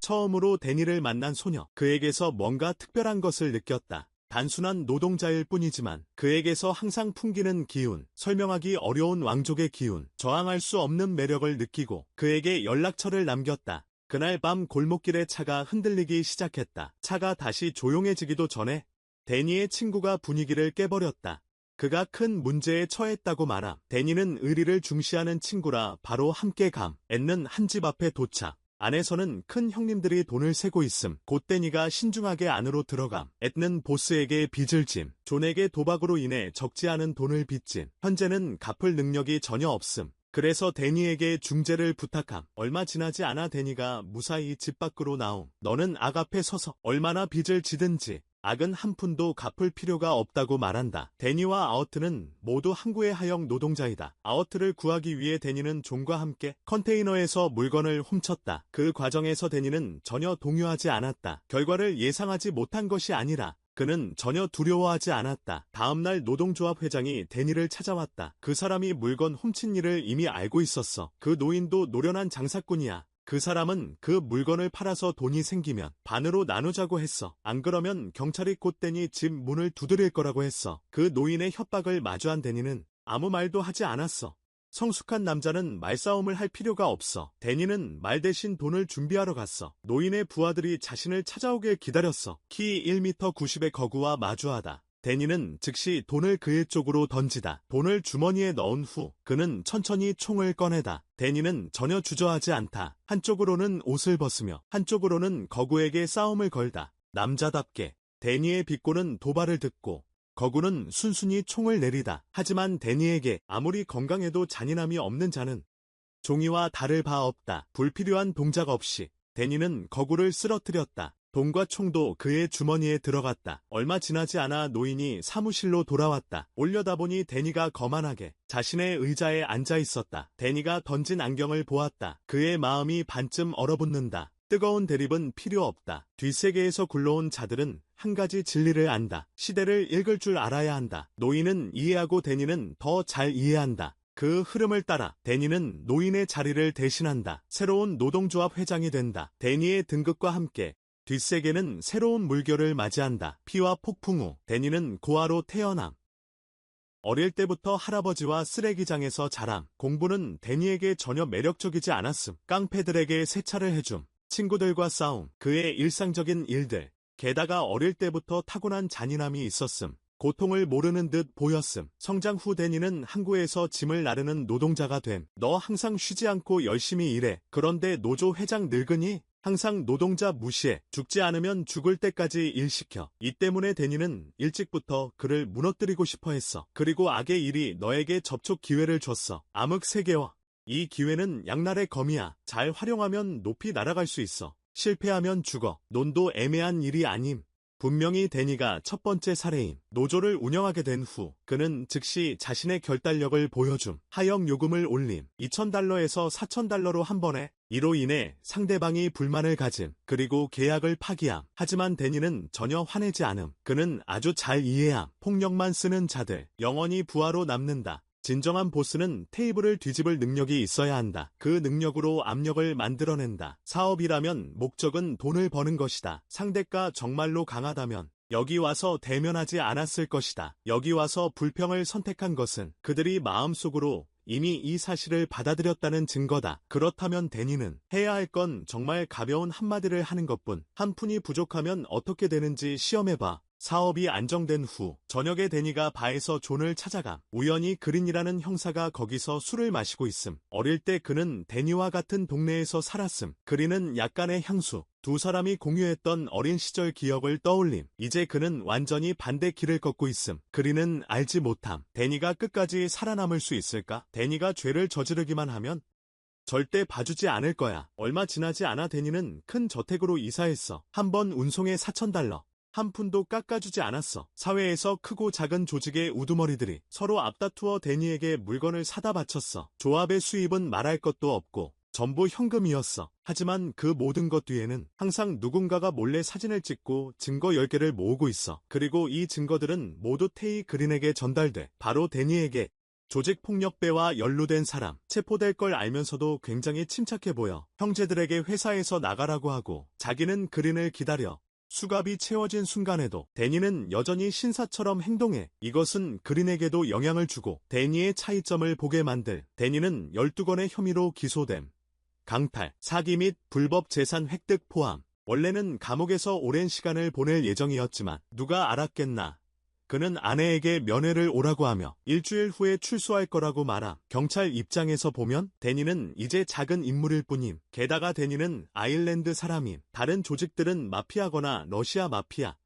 처음으로 데니를 만난 소녀. 그에게서 뭔가 특별한 것을 느꼈다. 단순한 노동자일 뿐이지만 그에게서 항상 풍기는 기운, 설명하기 어려운 왕족의 기운, 저항할 수 없는 매력을 느끼고 그에게 연락처를 남겼다. 그날 밤 골목길의 차가 흔들리기 시작했다. 차가 다시 조용해지기도 전에 데니의 친구가 분위기를 깨버렸다. 그가 큰 문제에 처했다고 말함. 데니는 의리를 중시하는 친구라 바로 함께 애는 한 집 앞에 도착. 안에서는 큰 형님들이 돈을 세고 있음. 곧 데니가 신중하게 안으로 들어감. 엣는 보스에게 빚을 짐. 존에게 도박으로 인해 적지 않은 돈을 빚짐. 현재는 갚을 능력이 전혀 없음. 그래서 데니에게 중재를 부탁함. 얼마 지나지 않아 데니가 무사히 집 밖으로 나옴. 너는 악 앞에 서서 얼마나 빚을 지든지 악은 한 푼도 갚을 필요가 없다고 말한다. 데니와 아어트는 모두 항구의 하역 노동자이다. 아어트를 구하기 위해 데니는 존과 함께 컨테이너에서 물건을 훔쳤다. 그 과정에서 데니는 전혀 동요하지 않았다. 결과를 예상하지 못한 것이 아니라 그는 전혀 두려워하지 않았다. 다음날 노동조합 회장이 데니를 찾아왔다. 그 사람이 물건 훔친 일을 이미 알고 있었어. 그 노인도 노련한 장사꾼이야. 그 사람은 그 물건을 팔아서 돈이 생기면 반으로 나누자고 했어. 안 그러면 경찰이 곧 데니 집 문을 두드릴 거라고 했어. 그 노인의 협박을 마주한 데니는 아무 말도 하지 않았어. 성숙한 남자는 말싸움을 할 필요가 없어. 데니는 말 대신 돈을 준비하러 갔어. 노인의 부하들이 자신을 찾아오길 기다렸어. 키 1m 90의 거구와 마주하다. 데니는 즉시 돈을 그의 쪽으로 던지다. 돈을 주머니에 넣은 후 그는 천천히 총을 꺼내다. 데니는 전혀 주저하지 않다. 한쪽으로는 옷을 벗으며 한쪽으로는 거구에게 싸움을 걸다. 남자답게 데니의 비꼬는 도발을 듣고 거구는 순순히 총을 내리다. 하지만 데니에게 아무리 건강해도 잔인함이 없는 자는 종이와 다를 바 없다. 불필요한 동작 없이 데니는 거구를 쓰러뜨렸다. 돈과 총도 그의 주머니에 들어갔다. 얼마 지나지 않아 노인이 사무실로 돌아왔다. 올려다보니 데니가 거만하게 자신의 의자에 앉아 있었다. 데니가 던진 안경을 보았다. 그의 마음이 반쯤 얼어붙는다. 뜨거운 대립은 필요 없다. 뒷세계에서 굴러온 자들은 한 가지 진리를 안다. 시대를 읽을 줄 알아야 한다. 노인은 이해하고 데니는 더 잘 이해한다. 그 흐름을 따라 데니는 노인의 자리를 대신한다. 새로운 노동조합 회장이 된다. 데니의 등극과 함께 뒷세계는 새로운 물결을 맞이한다. 피와 폭풍 후 데니는 고아로 태어남. 어릴 때부터 할아버지와 쓰레기장에서 자람. 공부는 데니에게 전혀 매력적이지 않았음. 깡패들에게 세차를 해줌. 친구들과 싸움. 그의 일상적인 일들. 게다가 어릴 때부터 타고난 잔인함이 있었음. 고통을 모르는 듯 보였음. 성장 후 데니는 항구에서 짐을 나르는 노동자가 됨. 너 항상 쉬지 않고 열심히 일해. 그런데 노조 회장 늙으니? 항상 노동자 무시해. 죽지 않으면 죽을 때까지 일 시켜. 이 때문에 데니는 일찍부터 그를 무너뜨리고 싶어 했어. 그리고 악의 일이 너에게 접촉 기회를 줬어. 암흑 세계와 이 기회는 양날의 검이야. 잘 활용하면 높이 날아갈 수 있어. 실패하면 죽어. 논도 애매한 일이 아님. 분명히 데니가 첫 번째 사례임. 노조를 운영하게 된 후 그는 즉시 자신의 결단력을 보여줌. 하역 요금을 올림. 2,000달러에서 4,000달러로 한 번에. 이로 인해 상대방이 불만을 가짐. 그리고 계약을 파기함. 하지만 데니는 전혀 화내지 않음. 그는 아주 잘 이해함. 폭력만 쓰는 자들 영원히 부하로 남는다. 진정한 보스는 테이블을 뒤집을 능력이 있어야 한다. 그 능력으로 압력을 만들어낸다. 사업이라면 목적은 돈을 버는 것이다. 상대가 정말로 강하다면 여기 와서 대면하지 않았을 것이다. 여기 와서 불평을 선택한 것은 그들이 마음속으로 이미 이 사실을 받아들였다는 증거다. 그렇다면 데니는 해야 할 건 정말 가벼운 한마디를 하는 것뿐. 한 푼이 부족하면 어떻게 되는지 시험해봐. 사업이 안정된 후 저녁에 데니가 바에서 존을 찾아감. 우연히 그린이라는 형사가 거기서 술을 마시고 있음. 어릴 때 그는 데니와 같은 동네에서 살았음. 그린은 약간의 향수. 두 사람이 공유했던 어린 시절 기억을 떠올림. 이제 그는 완전히 반대 길을 걷고 있음. 그린은 알지 못함. 데니가 끝까지 살아남을 수 있을까? 데니가 죄를 저지르기만 하면 절대 봐주지 않을 거야. 얼마 지나지 않아 데니는 큰 저택으로 이사했어. 한 번 운송에 4,000달러. 한 푼도 깎아주지 않았어. 사회에서 크고 작은 조직의 우두머리들이 서로 앞다투어 데니에게 물건을 사다 바쳤어. 조합의 수입은 말할 것도 없고 전부 현금이었어. 하지만 그 모든 것 뒤에는 항상 누군가가 몰래 사진을 찍고 증거 10개를 모으고 있어. 그리고 이 증거들은 모두 테이 그린에게 전달돼. 바로 데니에게. 조직폭력배와 연루된 사람, 체포될 걸 알면서도 굉장히 침착해 보여. 형제들에게 회사에서 나가라고 하고 자기는 그린을 기다려. 수갑이 채워진 순간에도 데니는 여전히 신사처럼 행동해. 이것은 그린에게도 영향을 주고 데니의 차이점을 보게 만들. 데니는 12건의 혐의로 기소됨. 강탈, 사기 및 불법 재산 획득 포함. 원래는 감옥에서 오랜 시간을 보낼 예정이었지만 누가 알았겠나. 그는 아내에게 면회를 오라고 하며 일주일 후에 출소할 거라고 말함. 경찰 입장에서 보면 데니는 이제 작은 인물일 뿐임. 게다가 데니는 아일랜드 사람임. 다른 조직들은 마피아거나 러시아 마피아.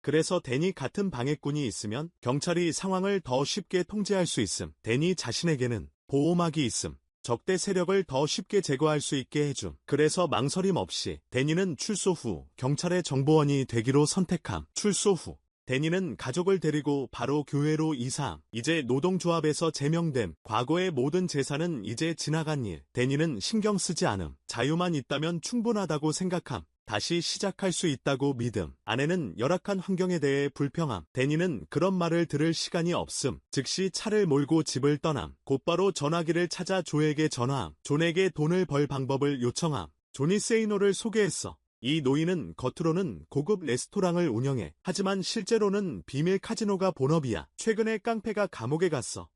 그래서 데니 같은 방해꾼이 있으면 경찰이 상황을 더 쉽게 통제할 수 있음. 데니 자신에게는 보호막이 있음. 적대 세력을 더 쉽게 제거할 수 있게 해줌. 그래서 망설임 없이 데니는 출소 후 경찰의 정보원이 되기로 선택함. 출소 후 데니는 가족을 데리고 바로 교회로 이사함. 이제 노동조합에서 제명됨. 과거의 모든 재산은 이제 지나간 일. 데니는 신경 쓰지 않음. 자유만 있다면 충분하다고 생각함. 다시 시작할 수 있다고 믿음. 아내는 열악한 환경에 대해 불평함. 데니는 그런 말을 들을 시간이 없음. 즉시 차를 몰고 집을 떠남. 곧바로 전화기를 찾아 조에게 전화함. 존에게 돈을 벌 방법을 요청함. 존이 세이노를 소개했어. 이 노인은 겉으로는 고급 레스토랑을 운영해. 하지만 실제로는 비밀 카지노가 본업이야. 최근에 깡패가 감옥에 갔어.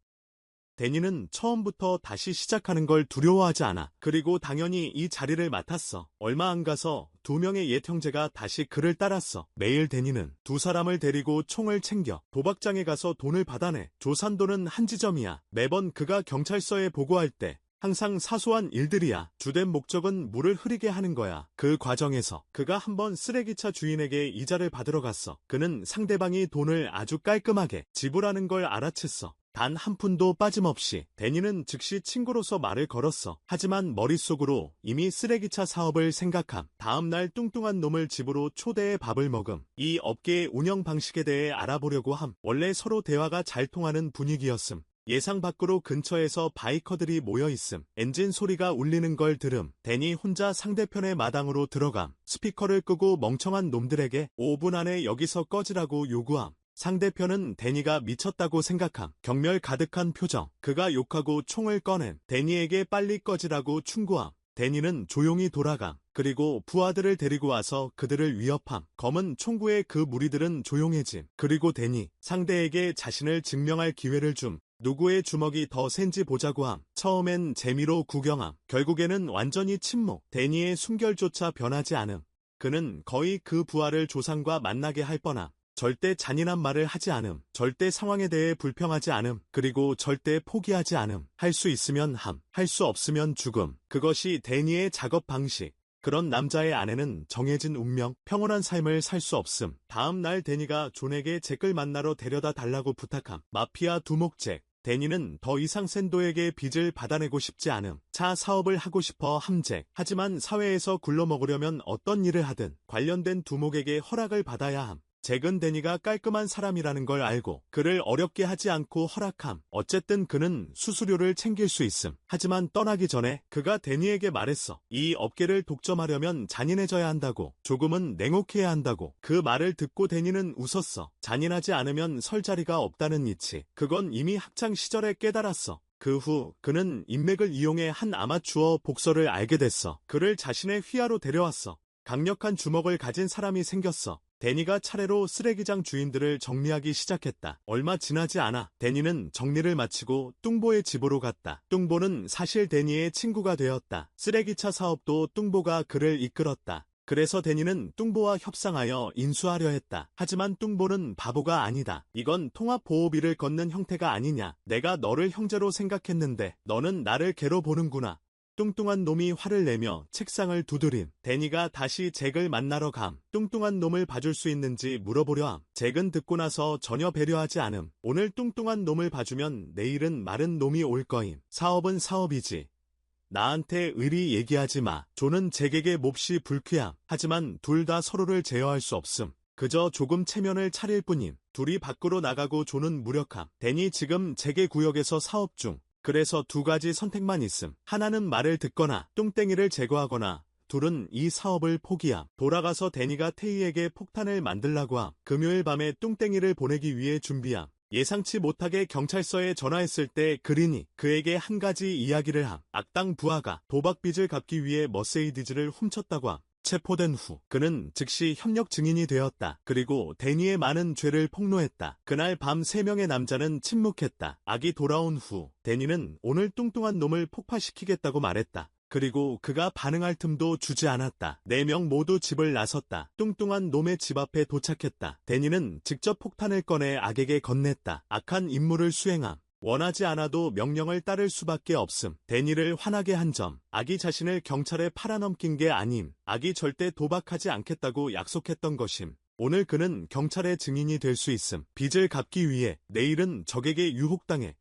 데니는 처음부터 다시 시작하는 걸 두려워하지 않아. 그리고 당연히 이 자리를 맡았어. 얼마 안 가서 2명의 옛 형제가 다시 그를 따랐어. 매일 데니는 두 사람을 데리고 총을 챙겨 도박장에 가서 돈을 받아내. 조산도는 한 지점이야. 매번 그가 경찰서에 보고할 때 항상 사소한 일들이야. 주된 목적은 물을 흐리게 하는 거야. 그 과정에서 그가 한번 쓰레기차 주인에게 이자를 받으러 갔어. 그는 상대방이 돈을 아주 깔끔하게 지불하는 걸 알아챘어. 단 한 푼도 빠짐없이. 데니는 즉시 친구로서 말을 걸었어. 하지만 머릿속으로 이미 쓰레기차 사업을 생각함. 다음날 뚱뚱한 놈을 집으로 초대해 밥을 먹음. 이 업계의 운영 방식에 대해 알아보려고 함. 원래 서로 대화가 잘 통하는 분위기였음. 예상 밖으로 근처에서 바이커들이 모여있음. 엔진 소리가 울리는 걸 들음. 데니 혼자 상대편의 마당으로 들어감. 스피커를 끄고 멍청한 놈들에게 5분 안에 여기서 꺼지라고 요구함. 상대편은 데니가 미쳤다고 생각함. 경멸 가득한 표정. 그가 욕하고 총을 꺼냄. 데니에게 빨리 꺼지라고 충고함. 데니는 조용히 돌아감. 그리고 부하들을 데리고 와서 그들을 위협함. 검은 총구의 그 무리들은 조용해짐. 그리고 데니, 상대에게 자신을 증명할 기회를 줌. 누구의 주먹이 더 센지 보자고 함. 처음엔 재미로 구경함. 결국에는 완전히 침묵. 데니의 숨결조차 변하지 않음. 그는 거의 그 부하를 조상과 만나게 할 뻔함. 절대 잔인한 말을 하지 않음. 절대 상황에 대해 불평하지 않음. 그리고 절대 포기하지 않음. 할 수 있으면 함. 할 수 없으면 죽음. 그것이 데니의 작업 방식. 그런 남자의 아내는 정해진 운명, 평온한 삶을 살 수 없음. 다음 날 데니가 존에게 잭을 만나러 데려다 달라고 부탁함. 마피아 두목잭. 데니는 더 이상 샌도에게 빚을 받아내고 싶지 않음. 차 사업을 하고 싶어 함잭. 하지만 사회에서 굴러먹으려면 어떤 일을 하든 관련된 두목에게 허락을 받아야 함. 잭은 데니가 깔끔한 사람이라는 걸 알고 그를 어렵게 하지 않고 허락함. 어쨌든 그는 수수료를 챙길 수 있음. 하지만 떠나기 전에 그가 데니에게 말했어. 이 업계를 독점하려면 잔인해져야 한다고. 조금은 냉혹해야 한다고. 그 말을 듣고 데니는 웃었어. 잔인하지 않으면 설 자리가 없다는 이치. 그건 이미 학창 시절에 깨달았어. 그 후 그는 인맥을 이용해 한 아마추어 복서를 알게 됐어. 그를 자신의 휘하로 데려왔어. 강력한 주먹을 가진 사람이 생겼어. 데니가 차례로 쓰레기장 주인들을 정리하기 시작했다. 얼마 지나지 않아 데니는 정리를 마치고 뚱보의 집으로 갔다. 뚱보는 사실 데니의 친구가 되었다. 쓰레기차 사업도 뚱보가 그를 이끌었다. 그래서 데니는 뚱보와 협상하여 인수하려 했다. 하지만 뚱보는 바보가 아니다. 이건 통합보호비를 걷는 형태가 아니냐. 내가 너를 형제로 생각했는데 너는 나를 개로 보는구나. 뚱뚱한 놈이 화를 내며 책상을 두드림. 데니가 다시 잭을 만나러 감. 뚱뚱한 놈을 봐줄 수 있는지 물어보려 함. 잭은 듣고 나서 전혀 배려하지 않음. 오늘 뚱뚱한 놈을 봐주면 내일은 마른 놈이 올 거임. 사업은 사업이지. 나한테 의리 얘기하지 마. 존은 잭에게 몹시 불쾌함. 하지만 둘 다 서로를 제어할 수 없음. 그저 조금 체면을 차릴 뿐임. 둘이 밖으로 나가고 존은 무력함. 데니 지금 잭의 구역에서 사업 중. 그래서 두 가지 선택만 있음. 하나는 말을 듣거나 뚱땡이를 제거하거나 둘은 이 사업을 포기함. 돌아가서 데니가 테이에게 폭탄을 만들라고 함. 금요일 밤에 뚱땡이를 보내기 위해 준비함. 예상치 못하게 경찰서에 전화했을 때 그린이 그에게 한 가지 이야기를 함. 악당 부하가 도박 빚을 갚기 위해 머세이디즈를 훔쳤다고 함. 체포된 후 그는 즉시 협력 증인이 되었다. 그리고 데니의 많은 죄를 폭로했다. 그날 밤 3명의 남자는 침묵했다. 악이 돌아온 후 데니는 오늘 뚱뚱한 놈을 폭파시키겠다고 말했다. 그리고 그가 반응할 틈도 주지 않았다. 4명 모두 집을 나섰다. 뚱뚱한 놈의 집 앞에 도착했다. 데니는 직접 폭탄을 꺼내 악에게 건넸다. 악한 임무를 수행함. 원하지 않아도 명령을 따를 수밖에 없음. 데니를 화나게 한 점. 악이 자신을 경찰에 팔아넘긴 게 아님. 악이 절대 도박하지 않겠다고 약속했던 것임. 오늘 그는 경찰의 증인이 될 수 있음. 빚을 갚기 위해 내일은 적에게 유혹당해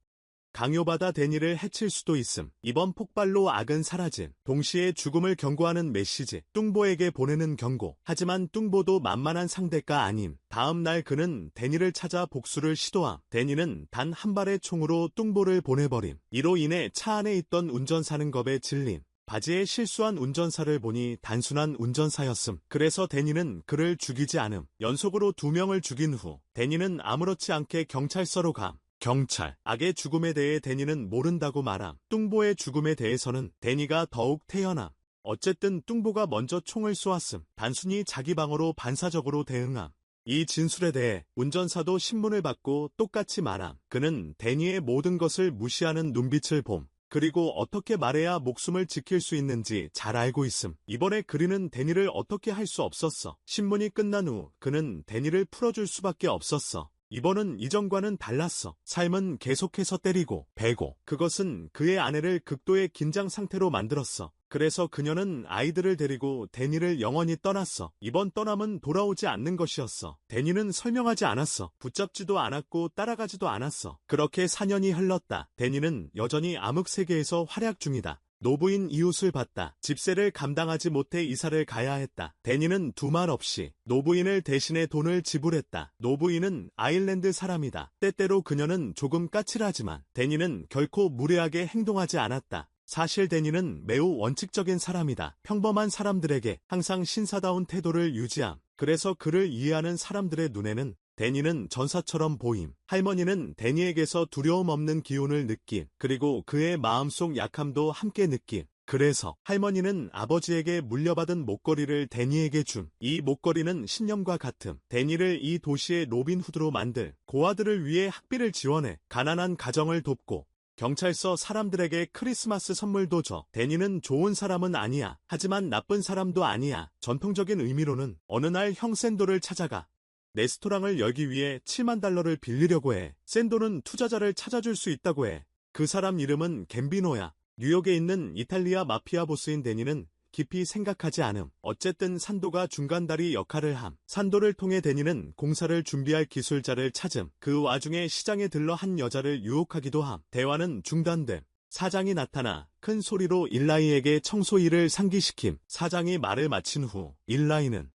강요받아 데니를 해칠 수도 있음. 이번 폭발로 악은 사라짐. 동시에 죽음을 경고하는 메시지. 뚱보에게 보내는 경고. 하지만 뚱보도 만만한 상대가 아님. 다음 날 그는 데니를 찾아 복수를 시도함. 데니는 단 한 발의 총으로 뚱보를 보내버림. 이로 인해 차 안에 있던 운전사는 겁에 질림. 바지에 실수한 운전사를 보니 단순한 운전사였음. 그래서 데니는 그를 죽이지 않음. 연속으로 2명을 죽인 후 데니는 아무렇지 않게 경찰서로 감. 경찰, 악의 죽음에 대해 데니는 모른다고 말함. 뚱보의 죽음에 대해서는 데니가 더욱 태연함. 어쨌든 뚱보가 먼저 총을 쏘았음. 단순히 자기 방어로 반사적으로 대응함. 이 진술에 대해 운전사도 신문을 받고 똑같이 말함. 그는 데니의 모든 것을 무시하는 눈빛을 봄. 그리고 어떻게 말해야 목숨을 지킬 수 있는지 잘 알고 있음. 이번에 그리는 데니를 어떻게 할 수 없었어. 신문이 끝난 후 그는 데니를 풀어줄 수밖에 없었어. 이번은 이전과는 달랐어. 삶은 계속해서 때리고 베고 그것은 그의 아내를 극도의 긴장 상태로 만들었어. 그래서 그녀는 아이들을 데리고 데니를 영원히 떠났어. 이번 떠남은 돌아오지 않는 것이었어. 데니는 설명하지 않았어. 붙잡지도 않았고 따라가지도 않았어. 그렇게 4년이 흘렀다. 데니는 여전히 암흑 세계에서 활약 중이다. 노부인 이웃을 봤다. 집세를 감당하지 못해 이사를 가야 했다. 데니는 두말 없이 노부인을 대신해 돈을 지불했다. 노부인은 아일랜드 사람이다. 때때로 그녀는 조금 까칠하지만 데니는 결코 무례하게 행동하지 않았다. 사실 데니는 매우 원칙적인 사람이다. 평범한 사람들에게 항상 신사다운 태도를 유지함. 그래서 그를 이해하는 사람들의 눈에는 데니는 전사처럼 보임. 할머니는 데니에게서 두려움 없는 기운을 느낌. 그리고 그의 마음속 약함도 함께 느낌. 그래서 할머니는 아버지에게 물려받은 목걸이를 데니에게 줌. 이 목걸이는 신념과 같음. 데니를 이 도시의 로빈 후드로 만들 고아들을 위해 학비를 지원해 가난한 가정을 돕고 경찰서 사람들에게 크리스마스 선물도 줘. 데니는 좋은 사람은 아니야. 하지만 나쁜 사람도 아니야. 전통적인 의미로는 어느 날 형 샌도를 찾아가 레스토랑을 열기 위해 7만 달러를 빌리려고 해. 샌도는 투자자를 찾아줄 수 있다고 해. 그 사람 이름은 갬비노야. 뉴욕에 있는 이탈리아 마피아 보스인 데니는 깊이 생각하지 않음. 어쨌든 산도가 중간다리 역할을 함. 산도를 통해 데니는 공사를 준비할 기술자를 찾음. 그 와중에 시장에 들러 한 여자를 유혹하기도 함. 대화는 중단됨. 사장이 나타나 큰 소리로 일라이에게 청소 일을 상기시킴. 사장이 말을 마친 후 일라이는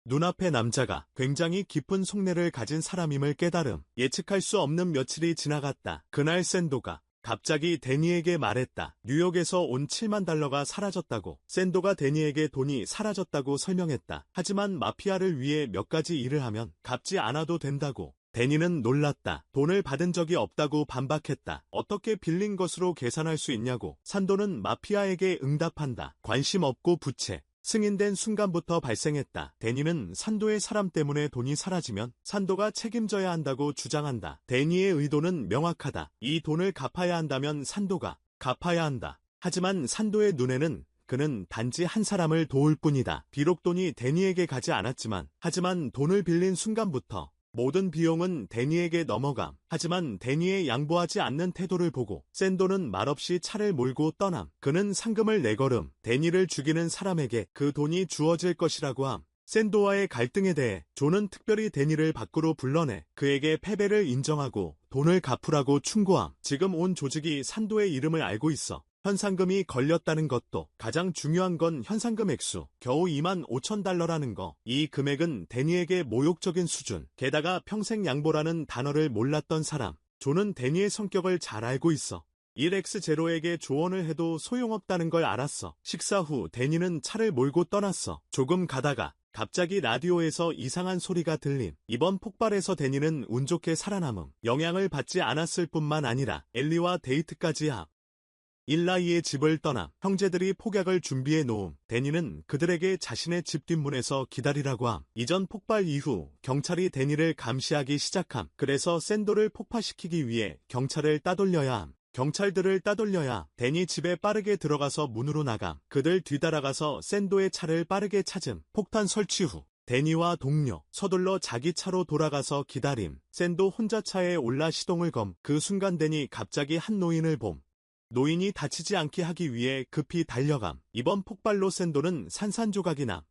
눈앞의 남자가 굉장히 깊은 속내를 가진 사람임을 깨달음. 예측할 수 없는 며칠이 지나갔다. 그날 샌도가 갑자기 데니에게 말했다. 뉴욕에서 온 7만 달러가 사라졌다고. 샌도가 데니에게 돈이 사라졌다고 설명했다. 하지만 마피아를 위해 몇 가지 일을 하면 갚지 않아도 된다고. 데니는 놀랐다. 돈을 받은 적이 없다고 반박했다. 어떻게 빌린 것으로 계산할 수 있냐고. 산도는 마피아에게 응답한다. 관심 없고 부채. 승인된 순간부터 발생했다. 데니는 산도의 사람 때문에 돈이 사라지면 산도가 책임져야 한다고 주장한다. 데니의 의도는 명확하다. 이 돈을 갚아야 한다면 산도가 갚아야 한다. 하지만 산도의 눈에는 그는 단지 한 사람을 도울 뿐이다. 비록 돈이 데니에게 가지 않았지만 하지만 돈을 빌린 순간부터 모든 비용은 데니에게 넘어감. 하지만 데니의 양보하지 않는 태도를 보고 샌도는 말없이 차를 몰고 떠남. 그는 상금을 내걸음. 데니를 죽이는 사람에게 그 돈이 주어질 것이라고 함. 샌도와의 갈등에 대해 존은 특별히 데니를 밖으로 불러내 그에게 패배를 인정하고 돈을 갚으라고 충고함. 지금 온 조직이 산도의 이름을 알고 있어. 현상금이 걸렸다는 것도 가장 중요한 건 현상금 액수 겨우 2만 5천 달러라는 거. 이 금액은 데니에게 모욕적인 수준. 게다가 평생 양보라는 단어를 몰랐던 사람. 존은 데니의 성격을 잘 알고 있어. 1X0에게 조언을 해도 소용없다는 걸 알았어. 식사 후 데니는 차를 몰고 떠났어. 조금 가다가 갑자기 라디오에서 이상한 소리가 들림. 이번 폭발에서 데니는 운 좋게 살아남음. 영향을 받지 않았을 뿐만 아니라 엘리와 데이트까지 함. 일라이의 집을 떠남. 형제들이 폭약을 준비해 놓음. 데니는 그들에게 자신의 집 뒷문에서 기다리라고 함. 이전 폭발 이후 경찰이 데니를 감시하기 시작함. 그래서 샌도를 폭파시키기 위해 경찰을 따돌려야 함. 경찰들을 따돌려야 데니 집에 빠르게 들어가서 문으로 나감. 그들 뒤따라가서 샌도의 차를 빠르게 찾음. 폭탄 설치 후 데니와 동료 서둘러 자기 차로 돌아가서 기다림. 샌도 혼자 차에 올라 시동을 검. 그 순간 데니 갑자기 한 노인을 봄. 노인이 다치지 않게 하기 위해 급히 달려감. 이번 폭발로 샌도는 산산조각이 남.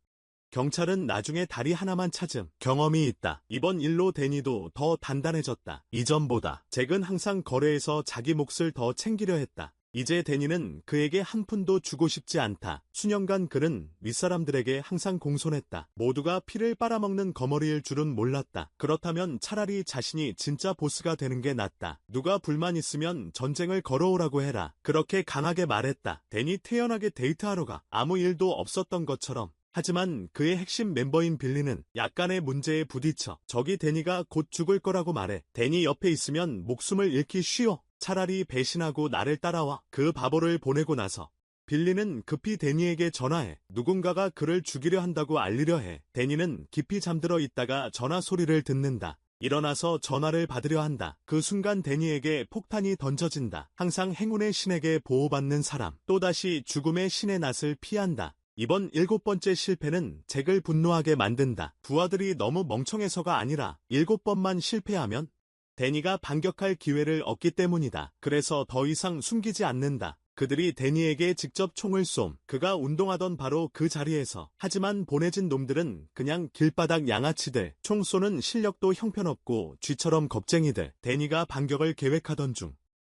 경찰은 나중에 다리 하나만 찾음. 경험이 있다. 이번 일로 데니도 더 단단해졌다. 이전보다 잭은 항상 거래에서 자기 몫을 더 챙기려 했다. 이제 데니는 그에게 한 푼도 주고 싶지 않다. 수년간 그는 윗사람들에게 항상 공손했다. 모두가 피를 빨아먹는 거머리일 줄은 몰랐다. 그렇다면 차라리 자신이 진짜 보스가 되는 게 낫다. 누가 불만 있으면 전쟁을 걸어오라고 해라. 그렇게 강하게 말했다. 데니 태연하게 데이트하러 가. 아무 일도 없었던 것처럼. 하지만 그의 핵심 멤버인 빌리는 약간의 문제에 부딪혀 적이 데니가 곧 죽을 거라고 말해. 데니 옆에 있으면 목숨을 잃기 쉬워. 차라리 배신하고 나를 따라와. 그 바보를 보내고 나서 빌리는 급히 데니에게 전화해. 누군가가 그를 죽이려 한다고 알리려 해. 데니는 깊이 잠들어 있다가 전화 소리를 듣는다. 일어나서 전화를 받으려 한다. 그 순간 데니에게 폭탄이 던져진다. 항상 행운의 신에게 보호받는 사람. 또다시 죽음의 신의 낯을 피한다. 이번 7번째 실패는 잭을 분노하게 만든다. 부하들이 너무 멍청해서가 아니라 7번만 실패하면 데니가 반격할 기회를 얻기 때문이다. 그래서 더 이상 숨기지 않는다. 그들이 데니에게 직접 총을 쏨. 그가 운동하던 바로 그 자리에서. 하지만 보내진 놈들은 그냥 길바닥 양아치들. 총 쏘는 실력도 형편없고 쥐처럼 겁쟁이들. 데니가 반격을 계획하던 중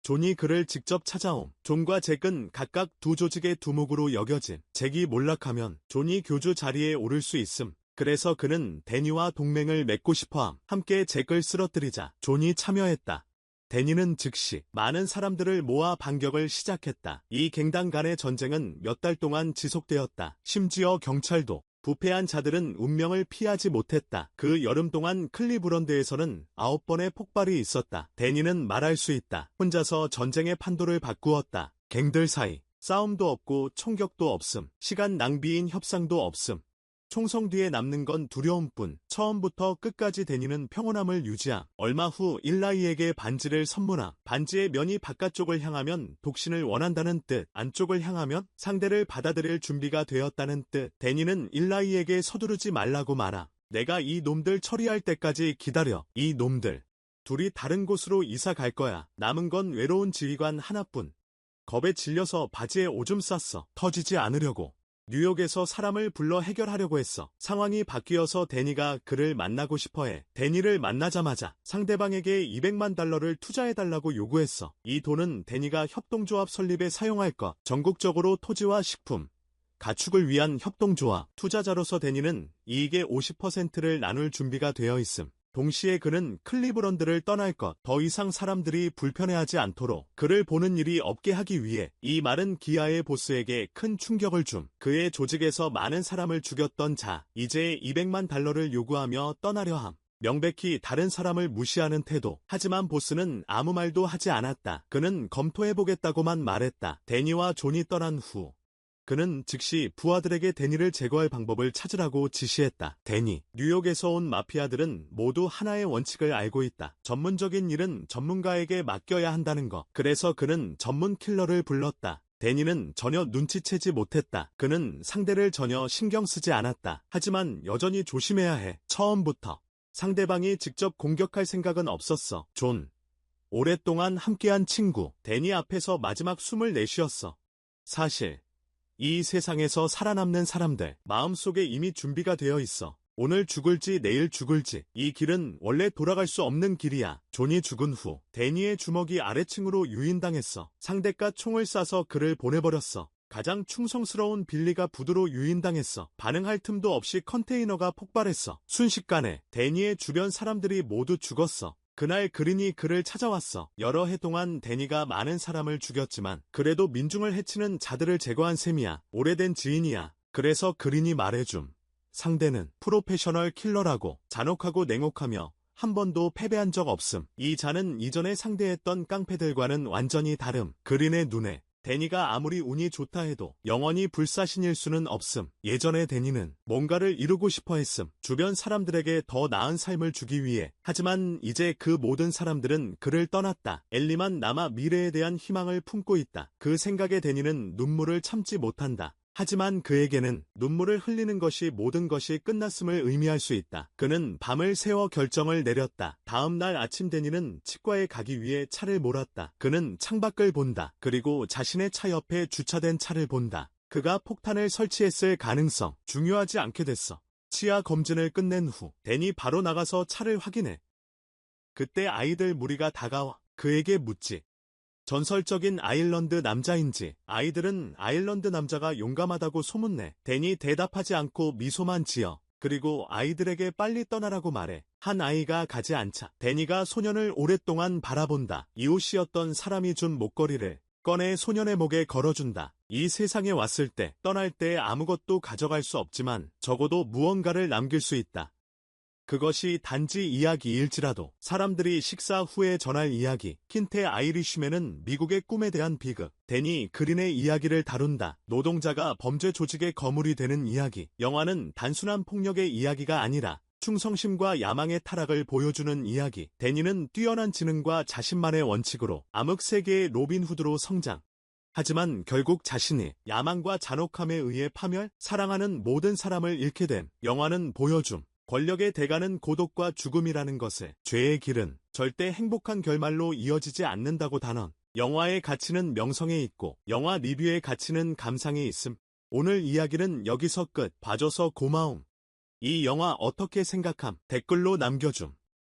존이 그를 직접 찾아옴. 존과 잭은 각각 두 조직의 두목으로 여겨짐. 잭이 몰락하면 존이 교주 자리에 오를 수 있음. 그래서 그는 데니와 동맹을 맺고 싶어함. 함께 잭을 쓰러뜨리자. 존이 참여했다. 데니는 즉시 많은 사람들을 모아 반격을 시작했다. 이 갱단 간의 전쟁은 몇 달 동안 지속되었다. 심지어 경찰도. 부패한 자들은 운명을 피하지 못했다. 그 여름 동안 클리브런드에서는 9번의 폭발이 있었다. 데니는 말할 수 있다. 혼자서 전쟁의 판도를 바꾸었다. 갱들 사이 싸움도 없고 총격도 없음. 시간 낭비인 협상도 없음. 총성 뒤에 남는 건 두려움뿐. 처음부터 끝까지 데니는 평온함을 유지함. 얼마 후 일라이에게 반지를 선물함. 반지의 면이 바깥쪽을 향하면 독신을 원한다는 뜻, 안쪽을 향하면 상대를 받아들일 준비가 되었다는 뜻. 데니는 일라이에게 서두르지 말라고 말함. 내가 이 놈들 처리할 때까지 기다려. 이 놈들 둘이 다른 곳으로 이사 갈 거야. 남은 건 외로운 지휘관 하나뿐. 겁에 질려서 바지에 오줌 쌌어. 터지지 않으려고. 뉴욕에서 사람을 불러 해결하려고 했어. 상황이 바뀌어서 데니가 그를 만나고 싶어해. 데니를 만나자마자 상대방에게 $200만 투자해달라고 요구했어. 이 돈은 데니가 협동조합 설립에 사용할 것. 전국적으로 토지와 식품, 가축을 위한 협동조합. 투자자로서 데니는 이익의 50%를 나눌 준비가 되어 있음. 동시에 그는 클리브런드를 떠날 것, 더 이상 사람들이 불편해하지 않도록 그를 보는 일이 없게 하기 위해. 이 말은 기아의 보스에게 큰 충격을 줌. 그의 조직에서 많은 사람을 죽였던 자, 이제 $200만 요구하며 떠나려 함. 명백히 다른 사람을 무시하는 태도. 하지만 보스는 아무 말도 하지 않았다. 그는 검토해보겠다고만 말했다. 데니와 존이 떠난 후 그는 즉시 부하들에게 데니를 제거할 방법을 찾으라고 지시했다. 데니, 뉴욕에서 온 마피아들은 모두 하나의 원칙을 알고 있다. 전문적인 일은 전문가에게 맡겨야 한다는 것. 그래서 그는 전문 킬러를 불렀다. 데니는 전혀 눈치채지 못했다. 그는 상대를 전혀 신경 쓰지 않았다. 하지만 여전히 조심해야 해. 처음부터 상대방이 직접 공격할 생각은 없었어. 존, 오랫동안 함께한 친구. 데니 앞에서 마지막 숨을 내쉬었어. 사실 이 세상에서 살아남는 사람들 마음속에 이미 준비가 되어 있어. 오늘 죽을지 내일 죽을지. 이 길은 원래 돌아갈 수 없는 길이야. 존이 죽은 후 데니의 주먹이 아래층으로 유인당했어. 상대가 총을 쏴서 그를 보내버렸어. 가장 충성스러운 빌리가 부두로 유인당했어. 반응할 틈도 없이 컨테이너가 폭발했어. 순식간에 데니의 주변 사람들이 모두 죽었어. 그날 그린이 그를 찾아왔어. 여러 해 동안 데니가 많은 사람을 죽였지만 그래도 민중을 해치는 자들을 제거한 셈이야. 오래된 지인이야. 그래서 그린이 말해줌. 상대는 프로페셔널 킬러라고 잔혹하고 냉혹하며 한 번도 패배한 적 없음. 이 자는 이전에 상대했던 깡패들과는 완전히 다름. 그린의 눈에 데니가 아무리 운이 좋다 해도 영원히 불사신일 수는 없음. 예전에 데니는 뭔가를 이루고 싶어 했음. 주변 사람들에게 더 나은 삶을 주기 위해. 하지만 이제 그 모든 사람들은 그를 떠났다. 엘리만 남아 미래에 대한 희망을 품고 있다. 그 생각에 데니는 눈물을 참지 못한다. 하지만 그에게는 눈물을 흘리는 것이 모든 것이 끝났음을 의미할 수 있다. 그는 밤을 새워 결정을 내렸다. 다음 날 아침 데니는 치과에 가기 위해 차를 몰았다. 그는 창밖을 본다. 그리고 자신의 차 옆에 주차된 차를 본다. 그가 폭탄을 설치했을 가능성, 중요하지 않게 됐어. 치아 검진을 끝낸 후 데니 바로 나가서 차를 확인해. 그때 아이들 무리가 다가와 그에게 묻지. 전설적인 아일랜드 남자인지. 아이들은 아일랜드 남자가 용감하다고 소문내. 데니 대답하지 않고 미소만 지어. 그리고 아이들에게 빨리 떠나라고 말해. 한 아이가 가지 않자 데니가 소년을 오랫동안 바라본다. 이웃이었던 사람이 준 목걸이를 꺼내 소년의 목에 걸어준다. 이 세상에 왔을 때, 떠날 때 아무것도 가져갈 수 없지만 적어도 무언가를 남길 수 있다. 그것이 단지 이야기일지라도. 사람들이 식사 후에 전할 이야기. 킨테 아이리쉬맨은 미국의 꿈에 대한 비극. 데니 그린의 이야기를 다룬다. 노동자가 범죄 조직의 거물이 되는 이야기. 영화는 단순한 폭력의 이야기가 아니라 충성심과 야망의 타락을 보여주는 이야기. 데니는 뛰어난 지능과 자신만의 원칙으로 암흑 세계의 로빈 후드로 성장. 하지만 결국 자신이 야망과 잔혹함에 의해 파멸, 사랑하는 모든 사람을 잃게 됨. 영화는 보여줌. 권력의 대가는 고독과 죽음이라는 것을. 죄의 길은 절대 행복한 결말로 이어지지 않는다고 단언. 영화의 가치는 명성에 있고 영화 리뷰의 가치는 감상에 있음. 오늘 이야기는 여기서 끝. 봐줘서 고마움. 이 영화 어떻게 생각함? 댓글로 남겨줌.